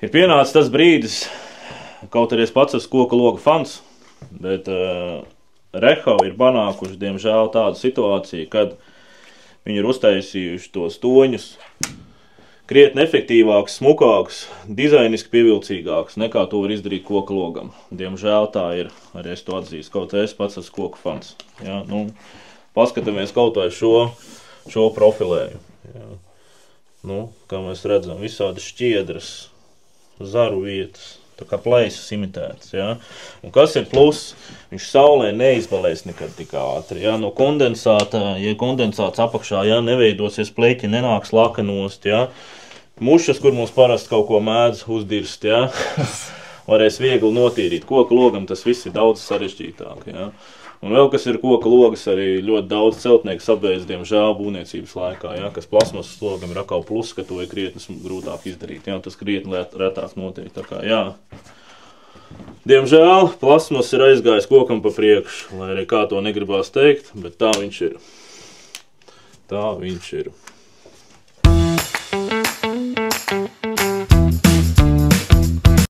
Ir pienācis tas brīdis, kaut arī es pats esmu koka loga fans, bet Rehau ir panākuši, diemžēl, tādu situāciju, kad viņi ir uztaisījuši tos toņus krietni efektīvāks, smukāks, dizainiski pievilcīgāks, nekā to var izdarīt koka logam. Diemžēl tā ir, arī es to atzīstu, kaut arī es pats esmu koka fans. Ja, nu, paskatāmies kaut vai šo profilēju. Ja. Nu, kā mēs redzam, visādi šķiedras, zaru vietas, tā kā plaisas imitētas. Ja. Un kas ir pluss? Viņš saulē neizbalēs nekad tik ātri. Ja. No kondensāta, ja kondensāts apakšā neveidosies pleķi, nenāks lakanost. Ja. Mušas, kur mums parasti kaut ko mēdz uzdirst, ja. Varēs viegli notīrīt. Koka logam tas viss ir daudz sarežģītāk. Ja. Un vēl kas ir koka logas, arī ļoti daudz celtnieku sabeidz, diemžēl, būvniecības laikā, ja, kas plasmasas logam ir atkal plus, ka to ir krietni grūtāk izdarīt, ja, tas krietni retāk notiek, tā kā, jā. Diemžēl, plasmas ir aizgājis kokam pa priekšu, lai arī kā to negribās teikt, bet tā viņš ir. Tā viņš ir.